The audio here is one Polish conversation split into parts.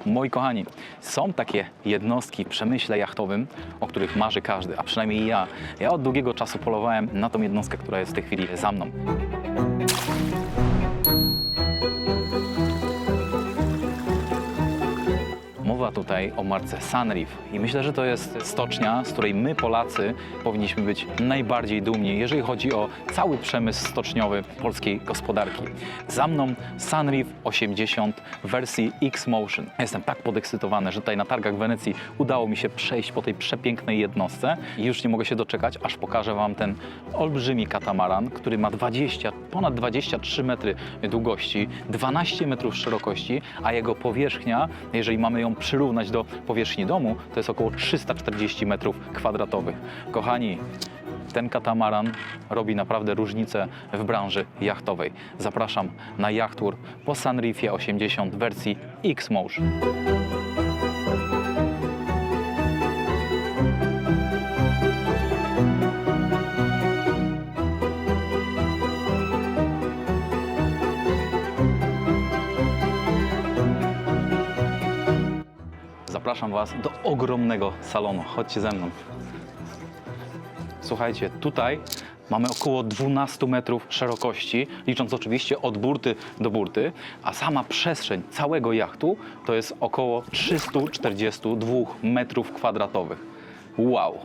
Moi kochani, są takie jednostki w przemyśle jachtowym, o których marzy każdy, a przynajmniej ja. Ja od długiego czasu polowałem na tą jednostkę, która jest w tej chwili za mną. Mowa tutaj o marce Sunreef i myślę, że to jest stocznia, z której my Polacy powinniśmy być najbardziej dumni, jeżeli chodzi o cały przemysł stoczniowy polskiej gospodarki. Za mną Sunreef 80 w wersji X-Motion. Jestem tak podekscytowany, że tutaj na targach w Wenecji udało mi się przejść po tej przepięknej jednostce i już nie mogę się doczekać, aż pokażę Wam ten olbrzymi katamaran, który ma ponad 23 metry długości, 12 metrów szerokości, a jego powierzchnia, jeżeli mamy ją przyrównać do powierzchni domu, to jest około 340 metrów kwadratowych. Kochani, ten katamaran robi naprawdę różnicę w branży jachtowej. Zapraszam na jachttour po Sunreefie 80 w wersji X-Motion. Zapraszam Was do ogromnego salonu. Chodźcie ze mną. Słuchajcie, tutaj mamy około 12 metrów szerokości, licząc oczywiście od burty do burty, a sama przestrzeń całego jachtu to jest około 342 metrów kwadratowych. Wow!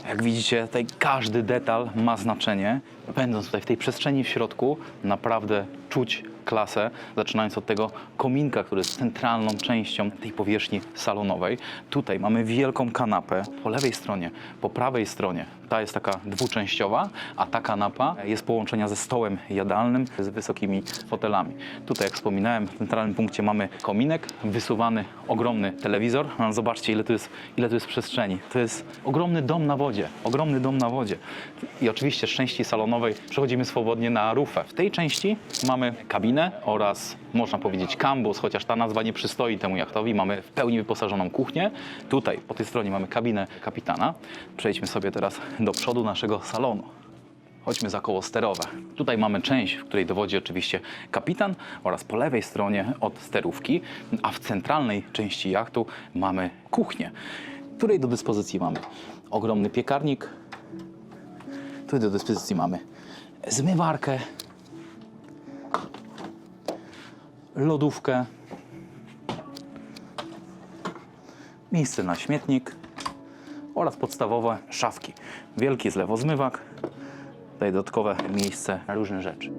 Jak widzicie, tutaj każdy detal ma znaczenie. Będąc tutaj w tej przestrzeni w środku, naprawdę czuć klasę, zaczynając od tego kominka, który jest centralną częścią tej powierzchni salonowej. Tutaj mamy wielką kanapę po lewej stronie, po prawej stronie. Ta jest taka dwuczęściowa, a ta kanapa jest połączenia ze stołem jadalnym z wysokimi fotelami. Tutaj, jak wspominałem, w centralnym punkcie mamy kominek, wysuwany ogromny telewizor. Zobaczcie, ile tu jest przestrzeni. To jest ogromny dom na wodzie, ogromny dom na wodzie. I oczywiście z części salonowej przechodzimy swobodnie na rufę. W tej części mamy kabinę oraz, można powiedzieć, kambus, chociaż ta nazwa nie przystoi temu jachtowi. Mamy w pełni wyposażoną kuchnię. Tutaj, po tej stronie mamy kabinę kapitana. Przejdźmy sobie teraz do przodu naszego salonu. Chodźmy za koło sterowe. Tutaj mamy część, w której dowodzi oczywiście kapitan oraz po lewej stronie od sterówki, a w centralnej części jachtu mamy kuchnię, w której do dyspozycji mamy ogromny piekarnik. Tutaj do dyspozycji mamy zmywarkę, lodówkę, miejsce na śmietnik oraz podstawowe szafki. Wielki zlewozmywak, tutaj dodatkowe miejsce na różne rzeczy.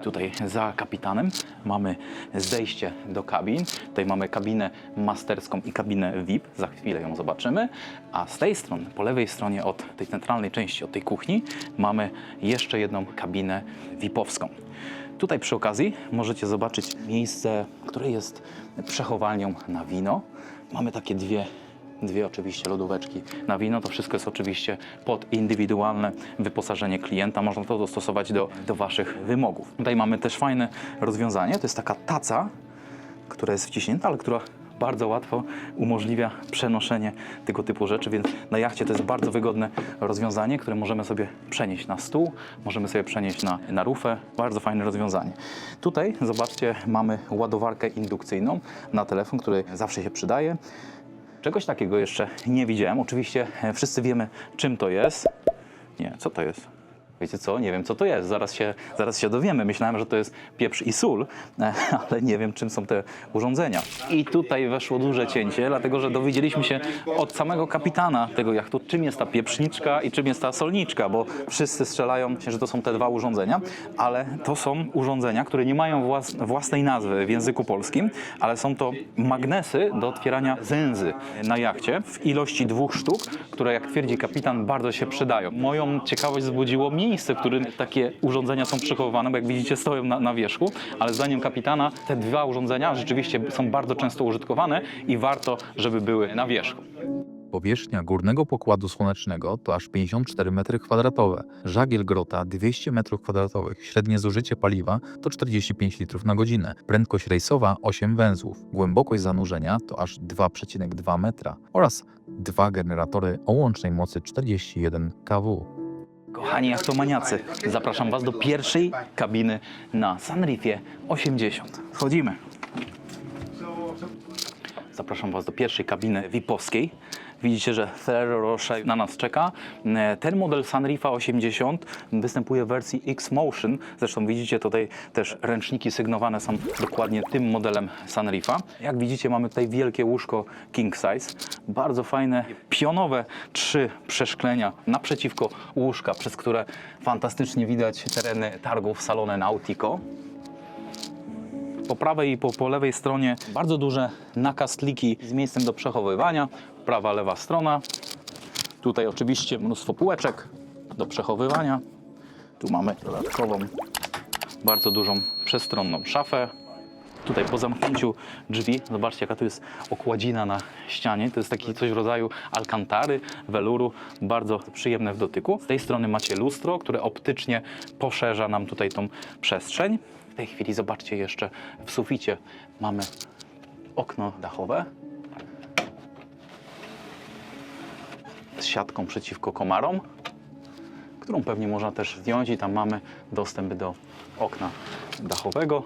Tutaj za kapitanem mamy zejście do kabin. Tutaj mamy kabinę masterską i kabinę VIP. Za chwilę ją zobaczymy. A z tej strony, po lewej stronie od tej centralnej części, od tej kuchni, mamy jeszcze jedną kabinę VIP-owską. Tutaj przy okazji możecie zobaczyć miejsce, które jest przechowalnią na wino. Mamy takie dwie oczywiście lodóweczki na wino. To wszystko jest oczywiście pod indywidualne wyposażenie klienta. Można to dostosować do Waszych wymogów. Tutaj mamy też fajne rozwiązanie. To jest taka taca, która jest wciśnięta, ale która bardzo łatwo umożliwia przenoszenie tego typu rzeczy, więc na jachcie to jest bardzo wygodne rozwiązanie, które możemy sobie przenieść na stół, możemy sobie przenieść na rufę. Bardzo fajne rozwiązanie. Tutaj, zobaczcie, mamy ładowarkę indukcyjną na telefon, który zawsze się przydaje. Czegoś takiego jeszcze nie widziałem. Oczywiście wszyscy wiemy, czym to jest. Nie, co to jest? Wiecie co? Nie wiem, co to jest. Zaraz się dowiemy. Myślałem, że to jest pieprz i sól, ale nie wiem, czym są te urządzenia. I tutaj weszło duże cięcie, dlatego że dowiedzieliśmy się od samego kapitana tego jachtu, czym jest ta pieprzniczka i czym jest ta solniczka, bo wszyscy strzelają się, że to są te dwa urządzenia, ale to są urządzenia, które nie mają własnej nazwy w języku polskim, ale są to magnesy do otwierania zęzy na jachcie w ilości 2 sztuk, które, jak twierdzi kapitan, bardzo się przydają. Moją ciekawość wzbudziło miejsce, w którym takie urządzenia są przechowywane, bo jak widzicie, stoją na wierzchu, ale zdaniem kapitana te 2 urządzenia rzeczywiście są bardzo często użytkowane i warto, żeby były na wierzchu. Powierzchnia górnego pokładu słonecznego to aż 54 m2, żagiel grota 200 m2, średnie zużycie paliwa to 45 litrów na godzinę, prędkość rejsowa 8 węzłów, głębokość zanurzenia to aż 2,2 metra oraz 2 generatory o łącznej mocy 41 kW. Kochani jachtomaniacy, zapraszam Was do pierwszej kabiny na Sunreefie 80. Wchodzimy. Zapraszam Was do pierwszej kabiny VIP-owskiej. Widzicie, że Ferrero Rocher na nas czeka. Ten model Sunreefa 80 występuje w wersji X-Motion. Zresztą widzicie tutaj też ręczniki sygnowane są dokładnie tym modelem Sunreefa. Jak widzicie, mamy tutaj wielkie łóżko king size. Bardzo fajne, pionowe 3 przeszklenia naprzeciwko łóżka, przez które fantastycznie widać tereny targów Salone Nautico. Po prawej i po lewej stronie bardzo duże nakastliki z miejscem do przechowywania. Prawa, lewa strona. Tutaj oczywiście mnóstwo półeczek do przechowywania. Tu mamy dodatkową, bardzo dużą, przestronną szafę. Tutaj po zamknięciu drzwi, zobaczcie jaka tu jest okładzina na ścianie. To jest taki coś w rodzaju alkantary, weluru, bardzo przyjemne w dotyku. Z tej strony macie lustro, które optycznie poszerza nam tutaj tą przestrzeń. W tej chwili zobaczcie jeszcze w suficie mamy okno dachowe z siatką przeciwko komarom, którą pewnie można też zdjąć i tam mamy dostęp do okna dachowego.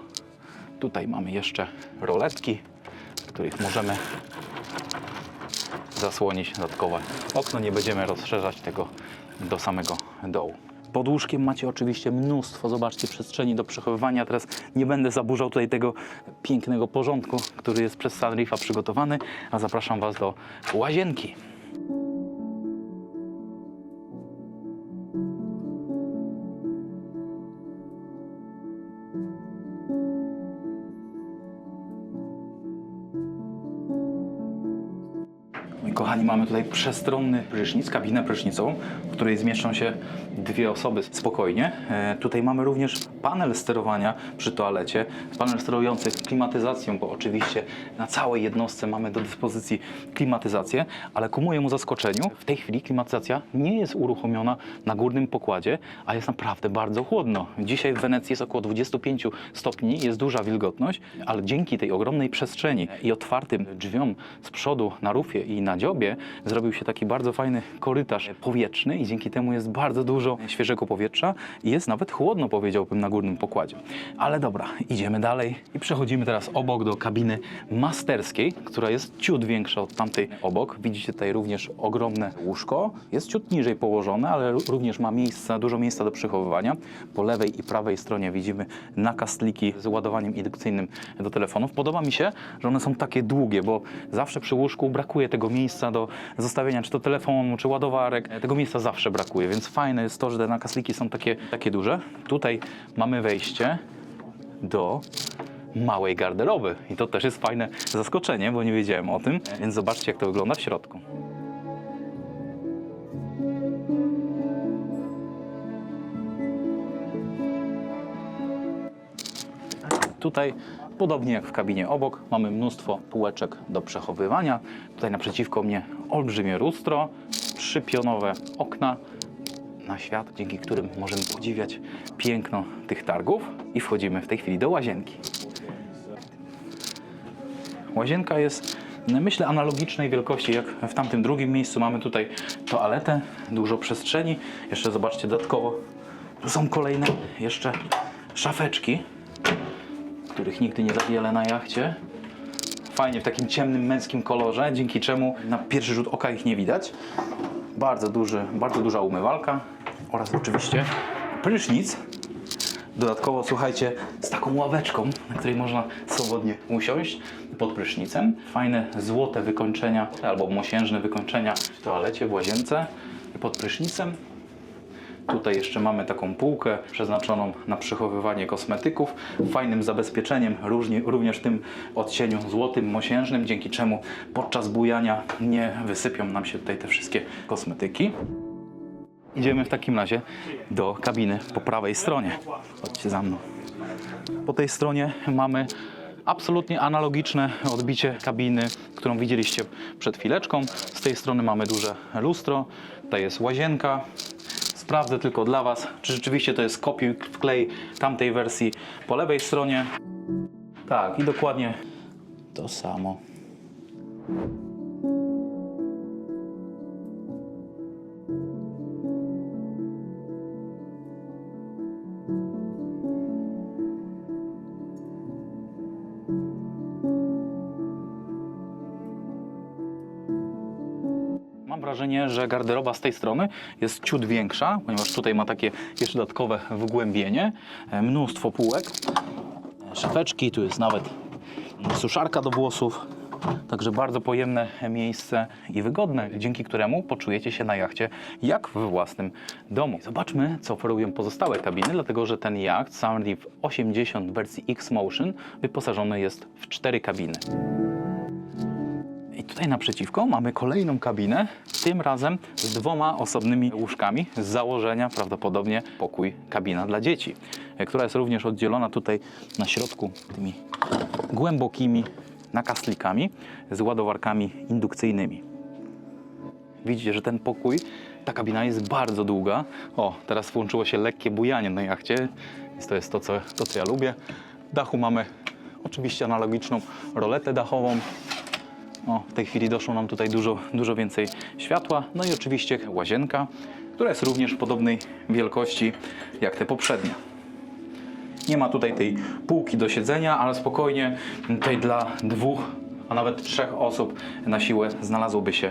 Tutaj mamy jeszcze roletki, w których możemy zasłonić dodatkowe okno. Nie będziemy rozszerzać tego do samego dołu. Pod łóżkiem macie oczywiście mnóstwo, zobaczcie, przestrzeni do przechowywania. Teraz nie będę zaburzał tutaj tego pięknego porządku, który jest przez Sunreefa przygotowany, a zapraszam Was do łazienki. Kochani, mamy tutaj przestronny prysznic, kabinę prysznicową, w której zmieszczą się 2 osoby spokojnie. Tutaj mamy również panel sterowania przy toalecie, panel sterujący klimatyzacją, bo oczywiście na całej jednostce mamy do dyspozycji klimatyzację, ale ku mojemu zaskoczeniu w tej chwili klimatyzacja nie jest uruchomiona na górnym pokładzie, a jest naprawdę bardzo chłodno. Dzisiaj w Wenecji jest około 25 stopni, jest duża wilgotność, ale dzięki tej ogromnej przestrzeni i otwartym drzwiom z przodu na rufie i na dziobie zrobił się taki bardzo fajny korytarz powietrzny i dzięki temu jest bardzo dużo świeżego powietrza i jest nawet chłodno, powiedziałbym, na górnym pokładzie. Ale dobra, idziemy dalej i przechodzimy teraz obok do kabiny masterskiej, która jest ciut większa od tamtej obok. Widzicie tutaj również ogromne łóżko. Jest ciut niżej położone, ale również ma dużo miejsca do przechowywania. Po lewej i prawej stronie widzimy nakastliki z ładowaniem indukcyjnym do telefonów. Podoba mi się, że one są takie długie, bo zawsze przy łóżku brakuje tego miejsca do zostawienia czy to telefonu, czy ładowarek. Tego miejsca zawsze brakuje, więc fajne jest to, że te nakastliki są takie duże. Tutaj mamy wejście do małej garderoby i to też jest fajne zaskoczenie, bo nie wiedziałem o tym, więc zobaczcie, jak to wygląda w środku. Tutaj, podobnie jak w kabinie obok, mamy mnóstwo półeczek do przechowywania. Tutaj naprzeciwko mnie olbrzymie lustro, 3 pionowe okna na świat, dzięki którym możemy podziwiać piękno tych targów. I wchodzimy w tej chwili do łazienki. Łazienka jest, myślę, analogicznej wielkości jak w tamtym drugim miejscu. Mamy tutaj toaletę, dużo przestrzeni. Jeszcze zobaczcie dodatkowo, tu są kolejne jeszcze szafeczki, których nigdy nie za wiele na jachcie. Fajnie w takim ciemnym, męskim kolorze, dzięki czemu na pierwszy rzut oka ich nie widać. Bardzo duża umywalka oraz oczywiście prysznic. Dodatkowo, słuchajcie, z taką ławeczką, na której można swobodnie usiąść pod prysznicem. Fajne złote wykończenia albo mosiężne wykończenia w toalecie, w łazience i pod prysznicem. Tutaj jeszcze mamy taką półkę przeznaczoną na przechowywanie kosmetyków. Fajnym zabezpieczeniem, również w tym odcieniu złotym, mosiężnym, dzięki czemu podczas bujania nie wysypią nam się tutaj te wszystkie kosmetyki. Idziemy w takim razie do kabiny po prawej stronie. Chodźcie za mną. Po tej stronie mamy absolutnie analogiczne odbicie kabiny, którą widzieliście przed chwileczką. Z tej strony mamy duże lustro. Tutaj jest łazienka. Sprawdzę tylko dla Was, czy rzeczywiście to jest kopiuj wklej tamtej wersji po lewej stronie. Tak, i dokładnie to samo. wrażenie, że garderoba z tej strony jest ciut większa, ponieważ tutaj ma takie jeszcze dodatkowe wgłębienie, mnóstwo półek, szafeczki, tu jest nawet suszarka do włosów. Także bardzo pojemne miejsce i wygodne, dzięki któremu poczujecie się na jachcie jak we własnym domu. Zobaczmy, co oferują pozostałe kabiny, dlatego że ten jacht Sunreef 80 w wersji X-Motion wyposażony jest w 4 kabiny. I tutaj naprzeciwko mamy kolejną kabinę, tym razem z 2 osobnymi łóżkami. Z założenia prawdopodobnie pokój, kabina dla dzieci, która jest również oddzielona tutaj na środku tymi głębokimi nakastlikami z ładowarkami indukcyjnymi. Widzicie, że ten pokój, ta kabina jest bardzo długa. O, teraz włączyło się lekkie bujanie na jachcie. Więc to jest to, co ja lubię. W dachu mamy oczywiście analogiczną roletę dachową. O, w tej chwili doszło nam tutaj dużo więcej światła. No i oczywiście łazienka, która jest również podobnej wielkości jak te poprzednie. Nie ma tutaj tej półki do siedzenia, ale spokojnie tutaj dla 2, a nawet 3 osób na siłę znalazłoby się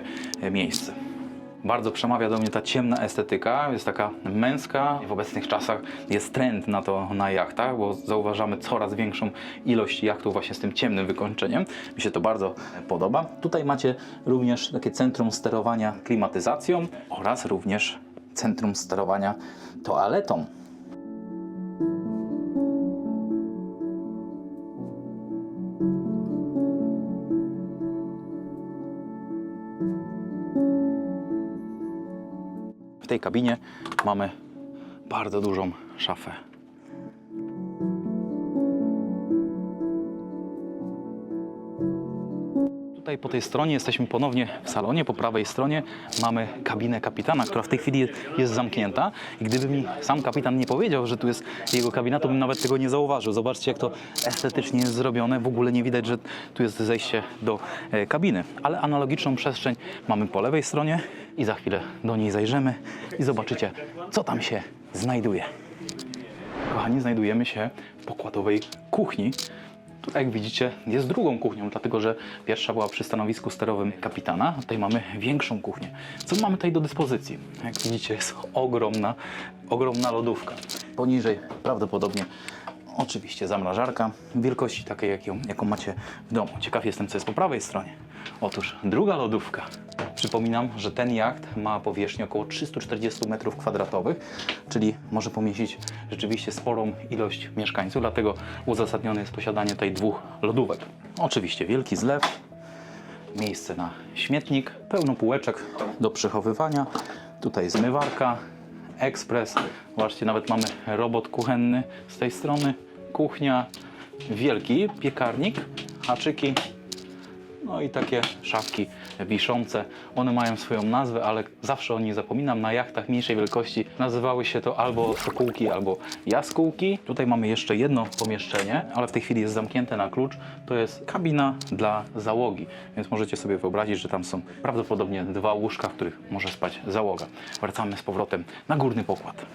miejsce. Bardzo przemawia do mnie ta ciemna estetyka, jest taka męska. W obecnych czasach jest trend na to na jachtach, bo zauważamy coraz większą ilość jachtów właśnie z tym ciemnym wykończeniem. Mi się to bardzo podoba. Tutaj macie również takie centrum sterowania klimatyzacją oraz również centrum sterowania toaletą. W tej kabinie mamy bardzo dużą szafę. Tutaj po tej stronie jesteśmy ponownie w salonie. Po prawej stronie mamy kabinę kapitana, która w tej chwili jest zamknięta. I gdyby mi sam kapitan nie powiedział, że tu jest jego kabina, to bym nawet tego nie zauważył. Zobaczcie, jak to estetycznie jest zrobione. W ogóle nie widać, że tu jest zejście do kabiny. Ale analogiczną przestrzeń mamy po lewej stronie i za chwilę do niej zajrzymy i zobaczycie, co tam się znajduje. Kochani, znajdujemy się w pokładowej kuchni. Tutaj, jak widzicie, jest drugą kuchnią, dlatego że pierwsza była przy stanowisku sterowym kapitana. Tutaj mamy większą kuchnię. Co mamy tutaj do dyspozycji? Jak widzicie, jest ogromna lodówka. Poniżej prawdopodobnie oczywiście zamrażarka wielkości takiej, jaką macie w domu. Ciekaw jestem, co jest po prawej stronie. Otóż druga lodówka. Przypominam, że ten jacht ma powierzchnię około 340 m2, czyli może pomieścić rzeczywiście sporą ilość mieszkańców, dlatego uzasadnione jest posiadanie tutaj 2 lodówek. Oczywiście wielki zlew, miejsce na śmietnik, pełno półeczek do przechowywania, tutaj zmywarka, ekspres, zobaczcie, nawet mamy robot kuchenny z tej strony, kuchnia, wielki piekarnik, haczyki, no i takie szafki wiszące. One mają swoją nazwę, ale zawsze o nich zapominam. Na jachtach mniejszej wielkości nazywały się to albo sokółki, albo jaskółki. Tutaj mamy jeszcze jedno pomieszczenie, ale w tej chwili jest zamknięte na klucz. To jest kabina dla załogi, więc możecie sobie wyobrazić, że tam są prawdopodobnie 2 łóżka, w których może spać załoga. Wracamy z powrotem na górny pokład.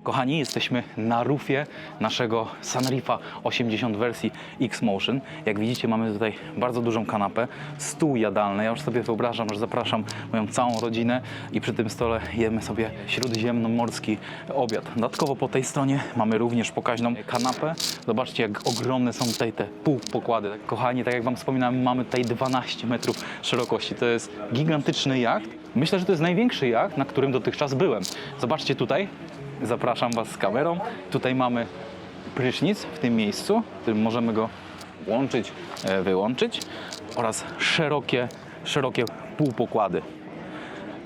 Kochani, jesteśmy na rufie naszego Sunreefa 80 wersji X-Motion. Jak widzicie, mamy tutaj bardzo dużą kanapę, stół jadalny. Ja już sobie wyobrażam, że zapraszam moją całą rodzinę i przy tym stole jemy sobie śródziemnomorski obiad. Dodatkowo po tej stronie mamy również pokaźną kanapę. Zobaczcie, jak ogromne są tutaj te półpokłady. Kochani, tak jak Wam wspominałem, mamy tutaj 12 metrów szerokości. To jest gigantyczny jacht. Myślę, że to jest największy jacht, na którym dotychczas byłem. Zobaczcie tutaj. Zapraszam Was z kamerą. Tutaj mamy prysznic w tym miejscu, w którym możemy go włączyć, wyłączyć oraz szerokie półpokłady.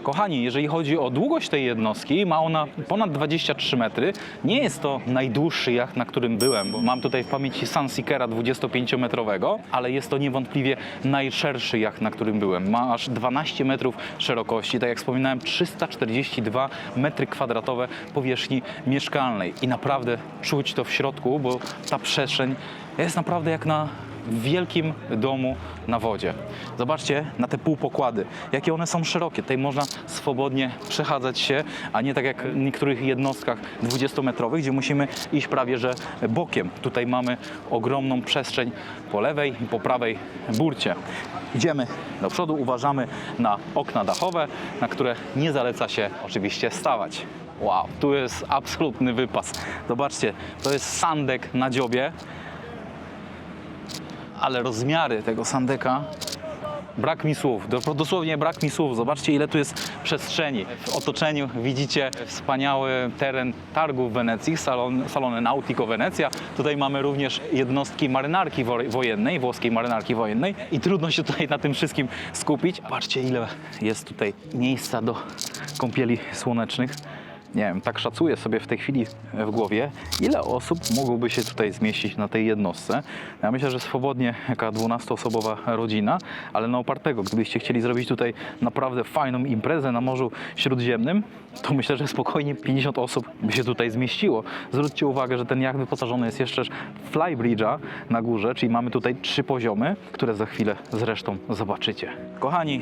Kochani, jeżeli chodzi o długość tej jednostki, ma ona ponad 23 metry. Nie jest to najdłuższy jacht, na którym byłem, bo mam tutaj w pamięci Sunseekera 25-metrowego, ale jest to niewątpliwie najszerszy jacht, na którym byłem. Ma aż 12 metrów szerokości, tak jak wspominałem, 342 metry kwadratowe powierzchni mieszkalnej. I naprawdę czuć to w środku, bo ta przestrzeń jest naprawdę jak na w wielkim domu na wodzie. Zobaczcie na te półpokłady, jakie one są szerokie. Tutaj można swobodnie przechadzać się, a nie tak jak w niektórych jednostkach 20-metrowych, gdzie musimy iść prawie że bokiem. Tutaj mamy ogromną przestrzeń po lewej i po prawej burcie. Idziemy do przodu, uważamy na okna dachowe, na które nie zaleca się oczywiście stawać. Wow, tu jest absolutny wypas. Zobaczcie, to jest sandek na dziobie, ale rozmiary tego sandeka, brak mi słów, dosłownie brak mi słów. Zobaczcie, ile tu jest przestrzeni. W otoczeniu widzicie wspaniały teren targów w Wenecji, Salone Nautico Wenecja. Tutaj mamy również jednostki marynarki wojennej, włoskiej marynarki wojennej i trudno się tutaj na tym wszystkim skupić. Patrzcie, ile jest tutaj miejsca do kąpieli słonecznych. Nie wiem, tak szacuję sobie w tej chwili w głowie, ile osób mogłoby się tutaj zmieścić na tej jednostce. Ja myślę, że swobodnie jaka 12-osobowa rodzina, ale na opartego, gdybyście chcieli zrobić tutaj naprawdę fajną imprezę na Morzu Śródziemnym, to myślę, że spokojnie 50 osób by się tutaj zmieściło. Zwróćcie uwagę, że ten jacht wyposażony jest jeszcze w flybridge'a na górze, czyli mamy tutaj 3 poziomy, które za chwilę zresztą zobaczycie. Kochani,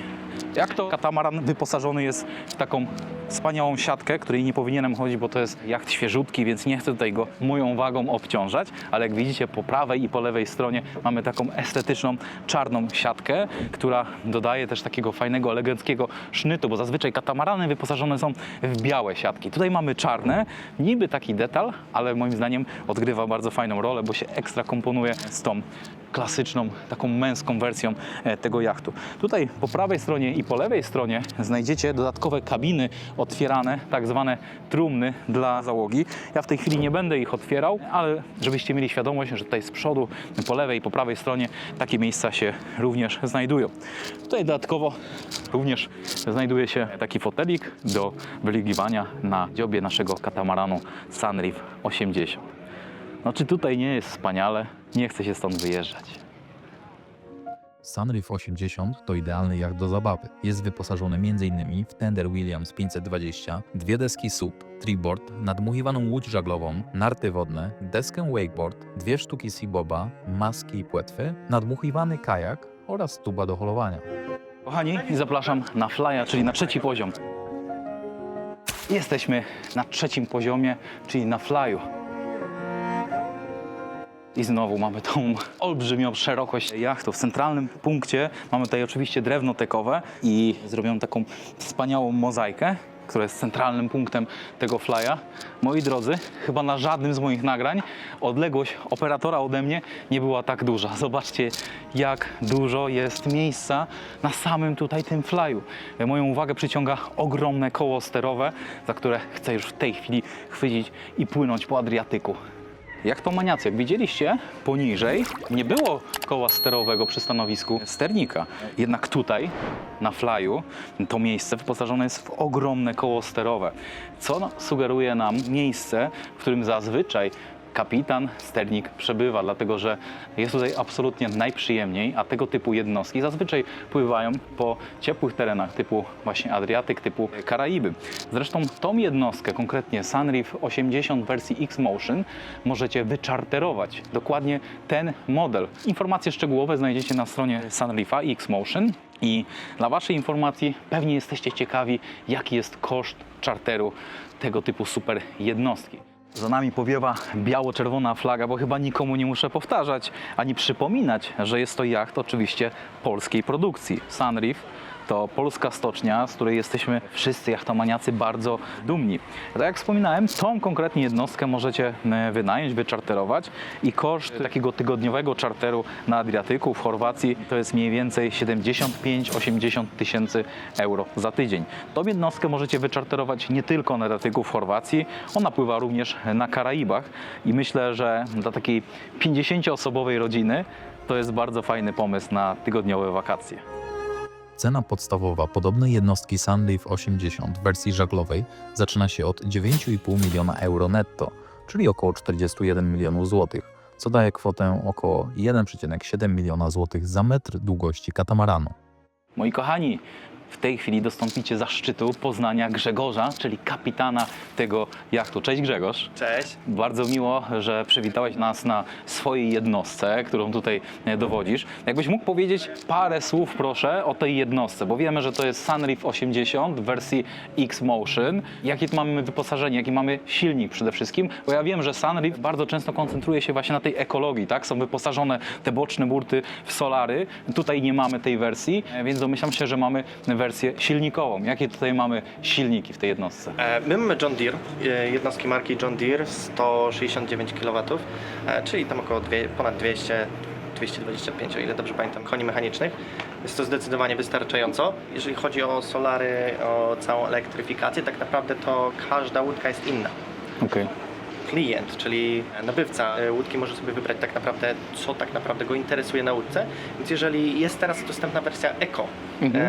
jak to katamaran wyposażony jest w taką wspaniałą siatkę, której nie powinienem chodzić, bo to jest jacht świeżutki, więc nie chcę tutaj go moją wagą obciążać, ale jak widzicie po prawej i po lewej stronie mamy taką estetyczną, czarną siatkę, która dodaje też takiego fajnego, eleganckiego sznytu, bo zazwyczaj katamarany wyposażone są w białe siatki. Tutaj mamy czarne, niby taki detal, ale moim zdaniem odgrywa bardzo fajną rolę, bo się ekstra komponuje z tą klasyczną, taką męską wersją tego jachtu. Tutaj po prawej stronie i po lewej stronie znajdziecie dodatkowe kabiny otwierane, tak zwane trumny dla załogi. Ja w tej chwili nie będę ich otwierał, ale żebyście mieli świadomość, że tutaj z przodu, po lewej i po prawej stronie takie miejsca się również znajdują. Tutaj dodatkowo również znajduje się taki fotelik do wyligiwania na dziobie naszego katamaranu Sunreef 80. No czy tutaj nie jest wspaniale? Nie chcę się stąd wyjeżdżać. Sunreef 80 to idealny jacht do zabawy. Jest wyposażony m.in. w tender Williams 520, 2 deski SUP, treeboard, nadmuchiwaną łódź żaglową, narty wodne, deskę wakeboard, 2 sztuki seaboba, maski i płetwy, nadmuchiwany kajak oraz tuba do holowania. Kochani, zapraszam na flya, czyli na 3. poziom. Jesteśmy na 3. poziomie, czyli na flyu. I znowu mamy tą olbrzymią szerokość jachtu. W centralnym punkcie mamy tutaj oczywiście drewno tekowe i zrobioną taką wspaniałą mozaikę, która jest centralnym punktem tego flya. Moi drodzy, chyba na żadnym z moich nagrań odległość operatora ode mnie nie była tak duża. Zobaczcie, jak dużo jest miejsca na samym tutaj tym flyu. Moją uwagę przyciąga ogromne koło sterowe, za które chcę już w tej chwili chwycić i płynąć po Adriatyku. Jachtomaniacy, jak widzieliście, poniżej nie było koła sterowego przy stanowisku sternika. Jednak tutaj, na flyu, to miejsce wyposażone jest w ogromne koło sterowe, co sugeruje nam miejsce, w którym zazwyczaj kapitan, sternik przebywa, dlatego że jest tutaj absolutnie najprzyjemniej, a tego typu jednostki zazwyczaj pływają po ciepłych terenach typu właśnie Adriatyk, typu Karaiby. Zresztą tą jednostkę, konkretnie Sunreef 80 wersji X-Motion, możecie wyczarterować. Dokładnie ten model. Informacje szczegółowe znajdziecie na stronie Sunreefa X-Motion. I dla Waszej informacji pewnie jesteście ciekawi, jaki jest koszt czarteru tego typu super jednostki. Za nami powiewa biało-czerwona flaga, bo chyba nikomu nie muszę powtarzać ani przypominać, że jest to jacht oczywiście polskiej produkcji. Sunreef to polska stocznia, z której jesteśmy wszyscy jachtomaniacy bardzo dumni. Tak jak wspominałem, tą konkretnie jednostkę możecie wynająć, wyczarterować i koszt takiego tygodniowego czarteru na Adriatyku w Chorwacji to jest mniej więcej 75-80 tysięcy euro za tydzień. Tą jednostkę możecie wyczarterować nie tylko na Adriatyku w Chorwacji, ona pływa również na Karaibach i myślę, że dla takiej 50-osobowej rodziny to jest bardzo fajny pomysł na tygodniowe wakacje. Cena podstawowa podobnej jednostki Sunreef 80 w wersji żaglowej zaczyna się od 9,5 miliona euro netto, czyli około 41 milionów złotych, co daje kwotę około 1,7 miliona złotych za metr długości katamaranu. Moi kochani, w tej chwili dostąpicie zaszczytu poznania Grzegorza, czyli kapitana tego jachtu. Cześć Grzegorz. Cześć. Bardzo miło, że przywitałeś nas na swojej jednostce, którą tutaj dowodzisz. Jakbyś mógł powiedzieć parę słów, proszę, o tej jednostce, bo wiemy, że to jest Sunreef 80 w wersji X-Motion. Jakie mamy wyposażenie, jaki mamy silnik przede wszystkim, bo ja wiem, że Sunreef bardzo często koncentruje się właśnie na tej ekologii, tak? Są wyposażone te boczne burty w solary. Tutaj nie mamy tej wersji, więc domyślam się, że mamy wersję silnikową. Jakie tutaj mamy silniki w tej jednostce? My mamy John Deere, jednostki marki John Deere, 169 kW, czyli tam około ponad 225, o ile dobrze pamiętam, koni mechanicznych. Jest to zdecydowanie wystarczająco. Jeżeli chodzi o solary, o całą elektryfikację, tak naprawdę to każda łódka jest inna. Okej. Klient, czyli nabywca łódki może sobie wybrać tak naprawdę, co tak naprawdę go interesuje na łódce. Więc jeżeli jest teraz dostępna wersja Eco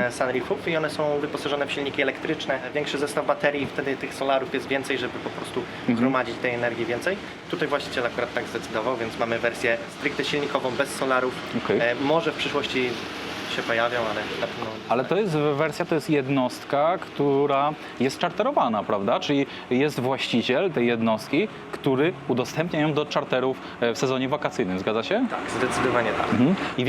Sunreefów i one są wyposażone w silniki elektryczne, większy zestaw baterii, wtedy tych solarów jest więcej, żeby po prostu gromadzić tej energii więcej. Tutaj właściciel akurat tak zdecydował, więc mamy wersję stricte silnikową, bez solarów. Okej. Może w przyszłości się pojawią, ale na pewno... Ale to jest wersja, to jest jednostka, która jest czarterowana, prawda? Czyli jest właściciel tej jednostki, który udostępnia ją do czarterów w sezonie wakacyjnym, zgadza się? Tak, zdecydowanie tak. I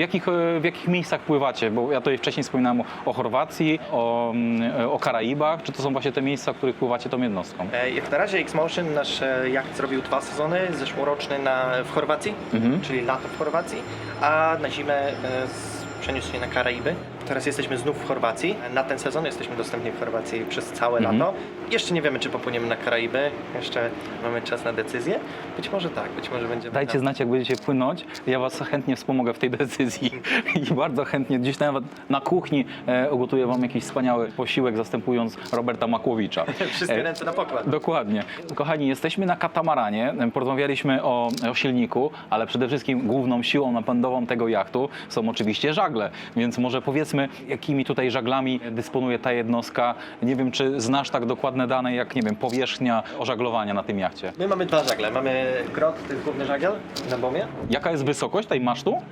w jakich miejscach pływacie? Bo ja tutaj wcześniej wspominałem o Chorwacji, o Karaibach. Czy to są właśnie te miejsca, w których pływacie tą jednostką? Jak na razie X-Motion, nasz jacht zrobił 2 sezony, zeszłoroczny w Chorwacji, czyli lato w Chorwacji, a na zimę przeniósł się na Karaiby. Teraz jesteśmy znów w Chorwacji. Na ten sezon jesteśmy dostępni w Chorwacji przez całe lato. Jeszcze nie wiemy, czy popłyniemy na Karaiby. Jeszcze mamy czas na decyzję. Być może tak, być może będziemy... Dajcie znać, jak będziecie płynąć. Ja Was chętnie wspomogę w tej decyzji i bardzo chętnie gdzieś nawet na kuchni ugotuję Wam jakiś wspaniały posiłek, zastępując Roberta Makłowicza. Wszystkie ręce na pokład. Dokładnie. Kochani, jesteśmy na katamaranie, porozmawialiśmy o silniku, ale przede wszystkim główną siłą napędową tego jachtu są oczywiście żagle, więc może powiedzmy, jakimi tutaj żaglami dysponuje ta jednostka. Nie wiem, czy znasz tak dokładne dane, jak, nie wiem, powierzchnia ożaglowania na tym jachcie. My mamy 2 żagle. Mamy grot, to jest główny żagiel na bomie. Jaka jest wysokość tej masztu?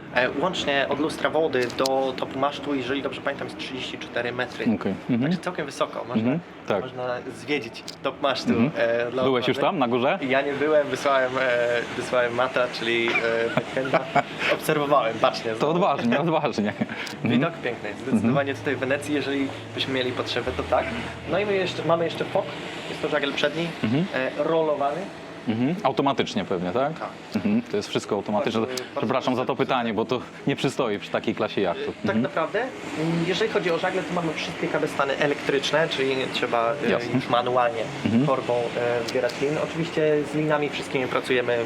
Łącznie od lustra wody do topu masztu, jeżeli dobrze pamiętam, jest 34 metry. Okej. Także całkiem wysoko. Można, tak. można zwiedzić top masztu. Dla Byłeś już odprawy. tam, na górze? Ja nie byłem, wysłałem Mata, czyli backhanda. Obserwowałem bacznie. To odważnie, odważnie. Widok piękny. Zdecydowanie tutaj w Wenecji, jeżeli byśmy mieli potrzebę, to tak. No i mamy jeszcze fok. Jest to żagiel przedni, rollowany. Automatycznie pewnie, tak? Tak. To jest wszystko automatyczne. Bardzo Przepraszam za to pytanie, bo to nie przystoi przy takiej klasie jachtu. Tak naprawdę, jeżeli chodzi o żagle, to mamy wszystkie kabestany elektryczne, czyli nie trzeba Jasne. już manualnie torbą zbierać lin. Oczywiście z linami wszystkimi pracujemy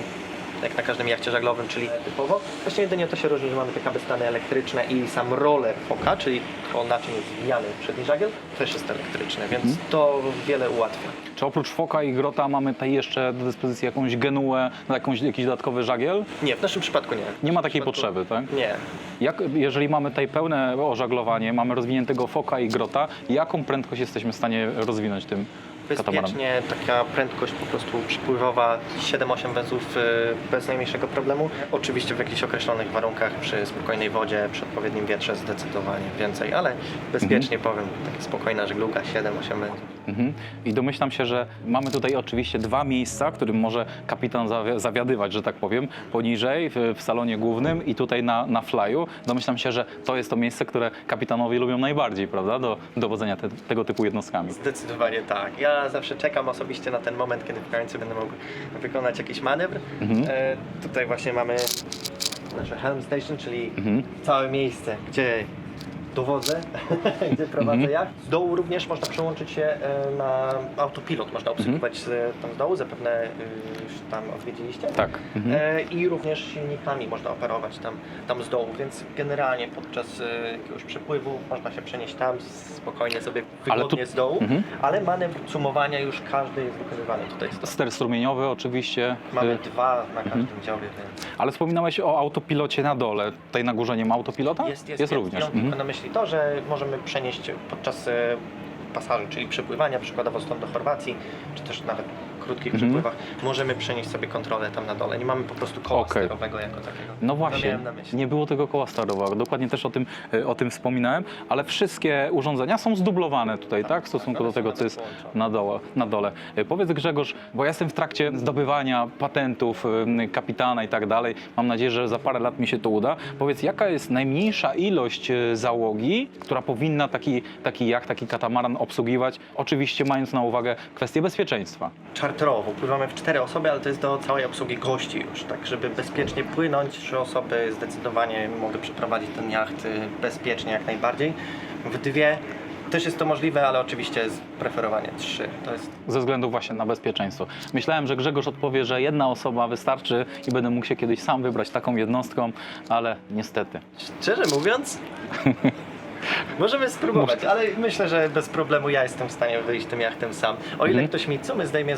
jak na każdym jachcie żaglowym, czyli typowo. Właśnie jedynie to się różni, że mamy te kabestany elektryczne i sam roller foka, czyli to na czym jest zwijany przedni żagiel, też jest elektryczny, więc to wiele ułatwia. Czy oprócz foka i grota mamy tutaj jeszcze do dyspozycji jakąś genuę, jakiś dodatkowy żagiel? Nie, w naszym przypadku nie. Nie ma takiej W przypadku- potrzeby, tak? Nie. Jeżeli mamy tutaj pełne ożaglowanie, mamy rozwiniętego foka i grota, jaką prędkość jesteśmy w stanie rozwinąć tym katamaranem? Bezpiecznie taka prędkość po prostu przypływowa 7-8 węzłów bez najmniejszego problemu. Oczywiście w jakichś określonych warunkach, przy spokojnej wodzie, przy odpowiednim wietrze zdecydowanie więcej, ale bezpiecznie powiem, taka spokojna żegluga 7-8 węzłów. I domyślam się, że mamy tutaj oczywiście 2 miejsca, którym może kapitan zawiadywać, że tak powiem, poniżej w salonie głównym i tutaj na flyu. Domyślam się, że to jest to miejsce, które kapitanowie lubią najbardziej, prawda, do dowodzenia tego typu jednostkami. Zdecydowanie tak. Ja zawsze czekam osobiście na ten moment, kiedy w końcu będę mógł wykonać jakiś manewr. Tutaj właśnie mamy nasze helm station, czyli całe miejsce, gdzie dowodzę, gdzie prowadzę jacht. Z dołu również można przełączyć się na autopilot, można obsługiwać tam z dołu, zapewne już tam odwiedziliście. Tak. I również silnikami można operować tam z dołu, więc generalnie podczas jakiegoś przepływu można się przenieść tam, spokojnie sobie wygodnie z dołu, ale manewr cumowania już każdy jest wykonywany tutaj. Ster strumieniowy oczywiście. Mamy 2 na każdym dziale, więc Ale wspominałeś o autopilocie na dole. Tutaj na górze nie ma autopilota? jest również. Ja mam tylko na myśli to, że możemy przenieść podczas pasażu, czyli przepływania, przykładowo stąd do Chorwacji, czy też nawet krótkich przypływach możemy przenieść sobie kontrolę tam na dole. Nie mamy po prostu koła Okej. sterowego jako takiego. No To właśnie, miałem na myśli. nie było tego koła sterowego, dokładnie też o tym wspominałem, ale wszystkie urządzenia są zdublowane tutaj, tak? W stosunku one do są tego, nawet co jest połączone. na dole. Powiedz Grzegorz, bo ja jestem w trakcie zdobywania patentów kapitana i tak dalej. Mam nadzieję, że za parę lat mi się to uda. Powiedz, jaka jest najmniejsza ilość załogi, która powinna taki jacht, taki katamaran obsługiwać, oczywiście mając na uwagę kwestię bezpieczeństwa. Czarterowo pływamy w 4 osoby, ale to jest do całej obsługi gości już, tak żeby bezpiecznie płynąć. 3 osoby zdecydowanie mogę przeprowadzić ten jacht bezpiecznie jak najbardziej. W 2 też jest to możliwe, ale oczywiście jest preferowanie 3. To jest Ze względu właśnie na bezpieczeństwo. Myślałem, że Grzegorz odpowie, że jedna osoba wystarczy i będę mógł się kiedyś sam wybrać taką jednostką, ale niestety. Szczerze mówiąc, możemy spróbować, ale myślę, że bez problemu ja jestem w stanie wyjść tym jachtem sam. O ile ktoś mi cumy zdejmie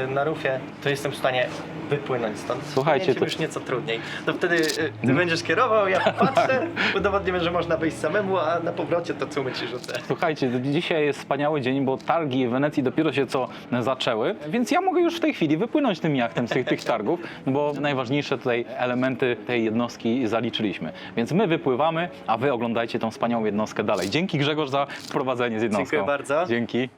na rufie, to jestem w stanie wypłynąć stąd. Słuchajcie, Płynięciem to- już nieco trudniej. To wtedy ty będziesz kierował, ja patrzę, udowodnimy, że można wyjść samemu, a na powrocie to cumy ci rzucę. Słuchajcie, dzisiaj jest wspaniały dzień, bo targi w Wenecji dopiero się co zaczęły, więc ja mogę już w tej chwili wypłynąć tym jachtem z tych targów, no bo najważniejsze tutaj elementy tej jednostki zaliczyliśmy. Więc my wypływamy, a wy oglądajcie tą wspaniałą jednostkę dalej. Dzięki Grzegorz za wprowadzenie z jednostką. Dziękuję bardzo. Dzięki.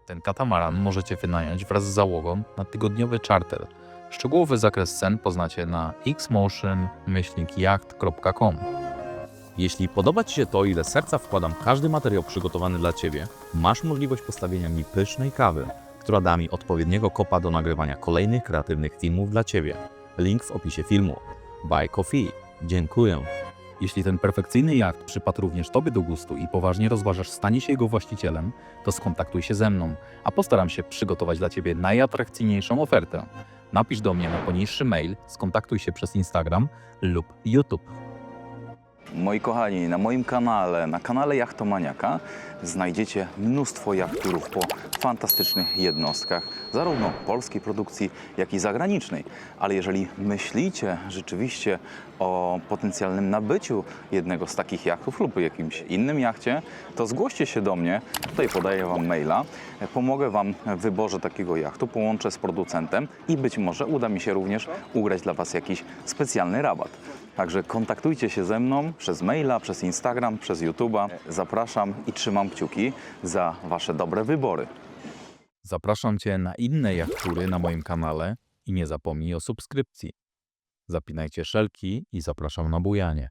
Ten katamaran możecie wynająć wraz z załogą na tygodniowy charter. Szczegółowy zakres cen poznacie na xmotion-yacht.com. Jeśli podoba Ci się to, ile serca wkładam w każdy materiał przygotowany dla Ciebie, masz możliwość postawienia mi pysznej kawy, która da mi odpowiedniego kopa do nagrywania kolejnych kreatywnych filmów dla Ciebie. Link w opisie filmu. Buy coffee. Dziękuję. Jeśli ten perfekcyjny jacht przypadł również Tobie do gustu i poważnie rozważasz stanie się jego właścicielem, to skontaktuj się ze mną, a postaram się przygotować dla Ciebie najatrakcyjniejszą ofertę. Napisz do mnie na poniższy mail, skontaktuj się przez Instagram lub YouTube. Moi kochani, na moim kanale, na kanale Jachtomaniaka znajdziecie mnóstwo jachturów po fantastycznych jednostkach, zarówno polskiej produkcji, jak i zagranicznej. Ale jeżeli myślicie rzeczywiście o potencjalnym nabyciu jednego z takich jachtów lub jakimś innym jachcie, to zgłoście się do mnie, tutaj podaję Wam maila, pomogę Wam w wyborze takiego jachtu, połączę z producentem i być może uda mi się również ugrać dla Was jakiś specjalny rabat. Także kontaktujcie się ze mną przez maila, przez Instagram, przez YouTube'a. Zapraszam i trzymam kciuki za Wasze dobre wybory. Zapraszam Cię na inne jachtury na moim kanale i nie zapomnij o subskrypcji. Zapinajcie szelki i zapraszam na bujanie.